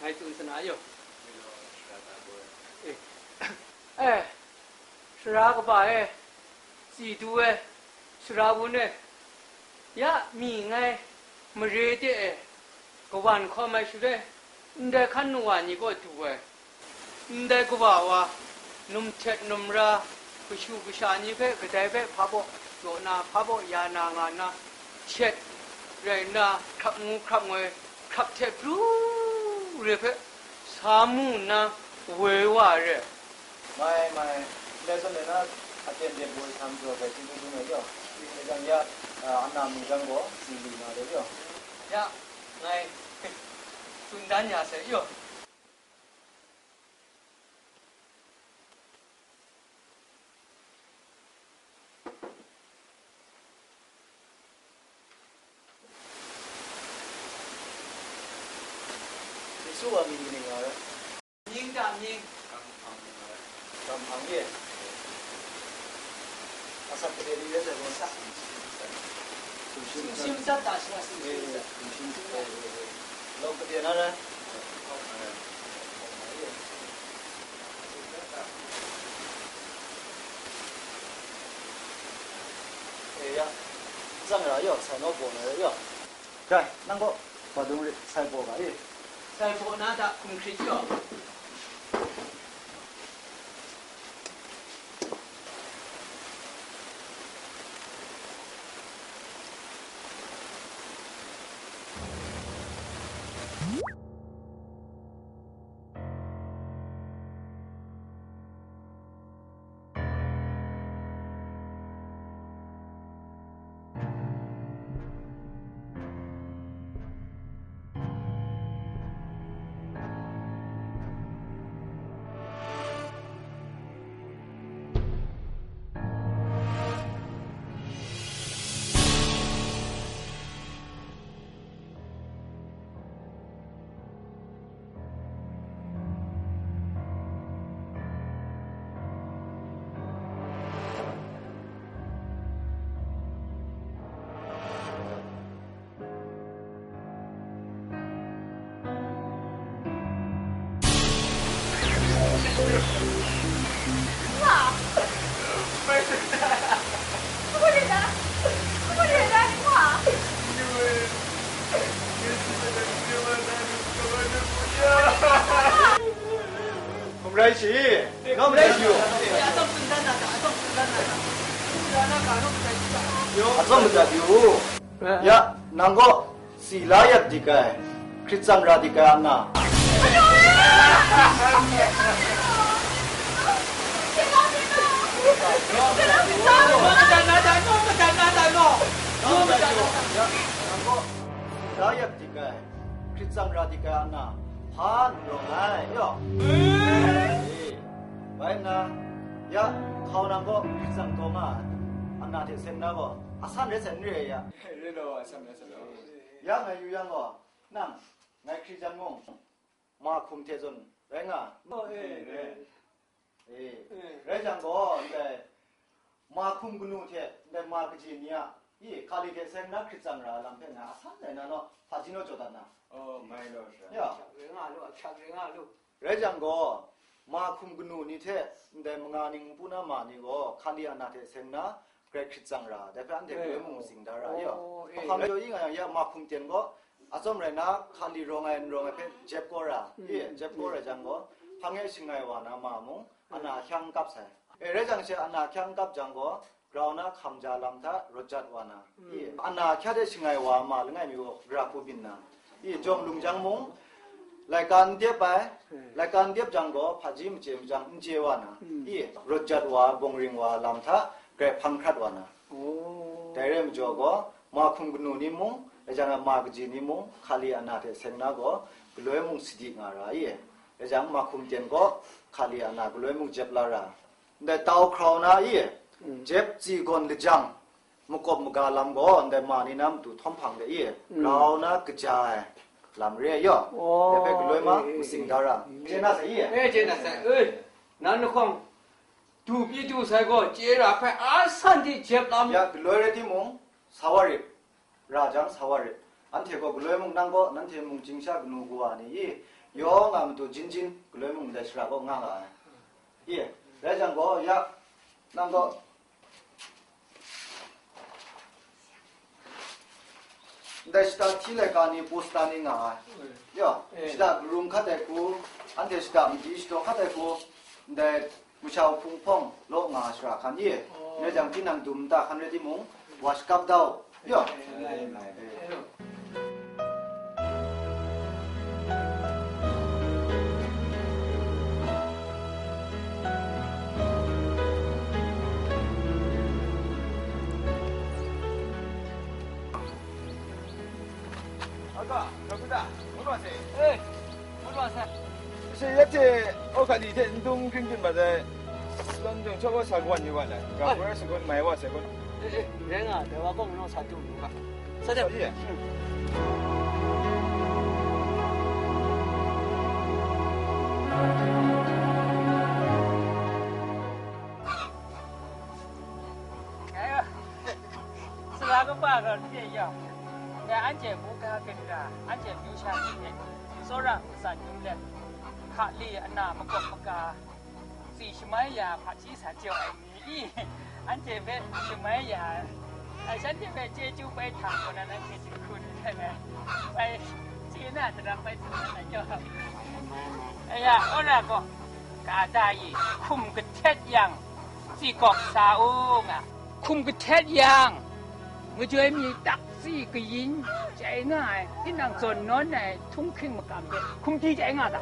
还准是哪有？是哪个吧？几度是哪个呢？呀，明没热的个晚看没事的，你得看นู่นนี่ก็ดู你得个娃娃，弄铁弄热，不修不下你呗，个代呗，怕不做那怕不呀那俺那，铁人那ขับงูขับงวยขับเทปรู้เลยเพ่สามูนะเวว่าเลยไม่ได้สนเลยนะอาจารย์เด็กบุญทำตัวไปที่ดูเลยจ้ะในจังยะอันนั้นมีจังบ่สิ่งดีมาเลยจ้ะยะไงสุนดันยาเสียอยู่สู้ว่ามีดีนี่อะไรยิงดำยิงกำพังเนี่ยอาศัยประเดี๋ยวนี้จะรู้สักซิมซับตาชิมาซิมเราประเดี๋ยวนั้นนะยจังไร哟ใส่นอกบ่เลย哟ใช่นั่งก็พอดูใส่บ่กันใส่โบนาดาคุณคริสต์ผมได้สิน้องไม่ได้อยู่อาต้องสุนดันนะอาต้องสุนดันนะนะการต้องใส่อยู่อาต้องมันจะอยู่ยะนั่งก็สีลายัดดีกันคริสตันราดีกันนะลายัดดีกันคริสตันราดีกันนะพานลงไงย่อไปนะยะเขานั่งก็คริสตันตัวมาอันนั้นที่เส้นนะก็อาศัยเส้นเรียเรื่องเราอาศัยเส้นเรายังไงอยู่ยังก็นั่งไงคริสตันงงมาคุมเทจนแรงอ่ะเรื่องจังก็แต่มาคุมกุนูเทแต่มากจีเนียยี่คาลิเทเส้นนักคริสตันราลำเพนนะอาศัยเลยนะเนาะพาจิโนโจดันนะไม่หรอกย่าเรื่องอะไรลูกชักเรื่องอะไรลูกเรื่องจังก็มาคุมกุนูนี่เทแต่มงานิงปุนามานี่ก็คาลิอานาเทเส้นนะเกรคริสตันราแต่เป็นอันเดียวมุงสิงดาราย่าพอคำเดียวยิ่งอย่างมาคุมเตียนก็อาจจะไม่นะคาลิรองไงเป็นเจ็บก็ระเจ็บก็ระจังก็พังเอสิงไงวานามามุงอันน่าแข็งกับใส่เรื่องจังเสียอันน่าแข็งกับจังก็เรานะคำจาลำท่ารสจัดวานาอันน่าแค่ได้สิงไงวามาหรือไงมีก็กราบบินนะจอมลุงจังมุงรายการเดียบไปรายการเดียบจังก็พาจิมเจมจังเจวานะรสจัดวาบงริงวาลำท่าเกรพังคัดวานะแต่เรื่องจ่อก็มาคุมกุนูนี่มุงแล้วจังมากจีนี่มุงคาลีอันนาเทเซงนาก็กลัวมุงสิดีงาราแล้วจังมาคุมเตียนก็คาลีอันนากลัวมุงเจ็บลาราแต่เตาคราวนาเจ็บจีกอนดิจังมุกบมุกาลำก็แต่มานี่น้ำดูท้องพังเลยเรานะกระจายลำเรียย่อแต่เป็นกลัวมาสิงดาราเจน่าใส่เจน่าใส่นั่นนึกว่าดูพี่ดูใส่ก็เจราไปอาสันที่เจ็บลำยากลัวเลยที่มุงสวาริราจังสวาริอันเทก็กลัวมุงนั่งก็นั่นเทมุงจิงชากนูกัวนี่ 요 아무도 진진 그러면 대시라고 나가 예 대장고 야 난거 대시다 틸레가니 포스타니 나가 야 시다 룸 카데고 안데 시다 미지스도 카데고 근데 무샤오 풍펑 로 나시라 칸이 대장 진낭 둠다 칸레디 몽 와스캅다오 야 아까 저기다 올라왔어. 에 올라와서 그래서 이때 어카디 이제 운동 평균 맞아. 런정 저거 사고 왔니 봐라. 그러니까 그래서 그건 많이 왔어. 그건. 내가 내가 공로 사도 누가 사자 예. 스라가 빠가 이제야 내 안제 뭐가 된다 안제 묘샤니 소라 산중래 칼리 안나 먹고가 시시마야 파치 사죠 이 안제 배 시마야 아 산제 배 제주 배 타고는 제주 군네 배 지나 들랑 배 지나죠 야 오라고 가다이 쿰그텟양 지곡 사옹아 쿰그텟양 người chơi mi đặc gì cái gì chạy ngay cái nàng dồn nó này thung khinh mà cảm thấy không chi chạy ngay đó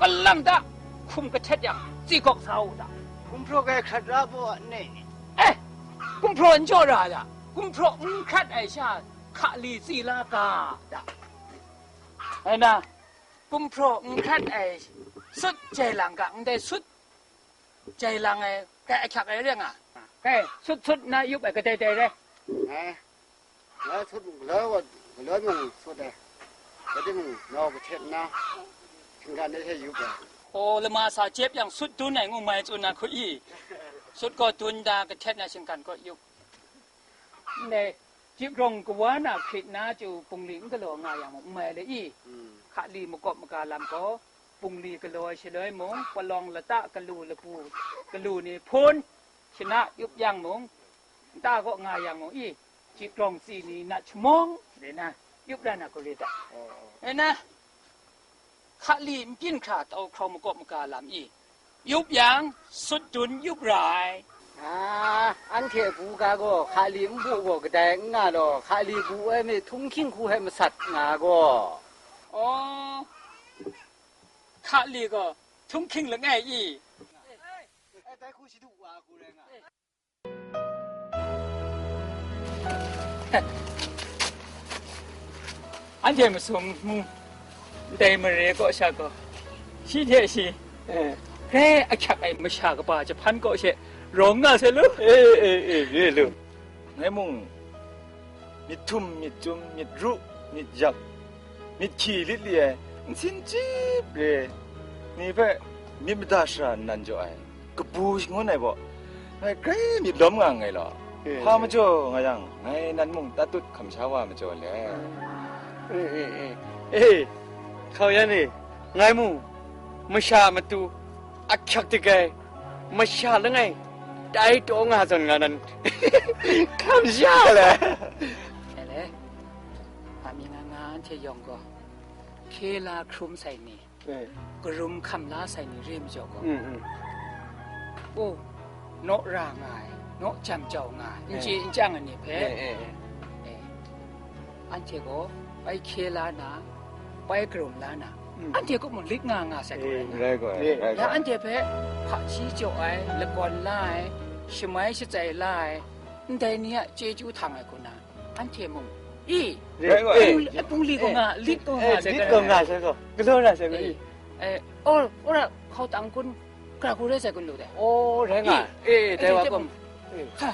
còn lăng đó không có chết rằng chỉ có sao đó cũng pro cái khát ra bộ này ê cũng pro anh cho ra đó cũng pro anh khát ấy sao khát lì gì là cả đó ấy nè cũng pro anh khát ấy xuất chạy lăng cả anh đây xuất chạy lăng ấy cái khát ấy riêng à cái xuất na giúp cái tê tê đây nè lỡ suốt lỡ mình suốt đây cái gì mình nó có chết na chúng ta để thấy giúp rồi โอ้ละมาสาเจ็บอย่างสุดตุนไหนงูไม่จุนนะคุยสุดก็ตุนดากระเทศนะเช่นกันก็ยุบเนี่ยจิกรงกว่าน่ะคิดนะจูปุงลิงก็โลงาอย่างแม่เลยอีขาลีมกบมกาลำก็ปุงลีก็โลเฉลยมงปลองละตะกะลูละปูกะลูนี่พ้นชนะยุบย่างมงตาก็งาอย่างมงอีจิกรงสีนี่นะชมงเดี๋ยวนะยุบได้นะก็เลยตะเห็นนะขลีมกินขาดเอาครองมกบมกาลำอียุบยางสุดจุนยุบราย อันเทปูกาก็ขาลีมบูบอกแต่งาดอขาลีบูไอ้ไม่ทุ่งขิงคูให้มันสัตว์งาก็ อ๋อขลีก็ทุ่งคิงหรือไงอี ไอ้แต่คูชิดุว่ากูเลยงา อันเดียมาสมมุเดมาเรก็ชาก็ชีเทชีแค่อักขักไอ้มาชาก็ป่าจะพันก็เชร้องง่าเสียลูก 예, 루. 내몽 미툼 미tum 미루 미작 미키리리에 신집레 니베 미미다샤 난조아이 그 부싱원에 뭐 그래 미럼강이라 하마죠 그냥 아이 난몽 따뜻 감사와 하마죠래 ê khâu ya này ngay mu mà xa mà tu ác chắc thì cái mà xa là ngay đại chỗ ngà dần ngà năn cảm xa là ใช่เลยอามีงานเที่ยงก็เคลาครุมใส่นี่กรุมคำลาใส่นี่เรียมจอกก็โอ้โนรางายโนจำเจ้างายจริงจังอันนี้เพ่อันเที่ยก็ไปเคลานะไปกรุมลานะอันเที่ยก็มันลิกงาใส่ก็เลยนะ 그래고 แล้วอันเที่ยเพ่ผักชีจ่อยละก่อนไล่ใช่ไหมใช่ใจไล่แต่เนี่ยเจจูทางไอ้คนน่ะอันเที่ยมึงอี 그래고ปุงลีก็งาลิกก็งาใส่ก็ còn ngà sao cái lô là sao cái โอ้ละเขาตังคุณกระกูได้ใส่คุณรู้แต่ ô thế ngà ê thếว่าก็ ค่ะ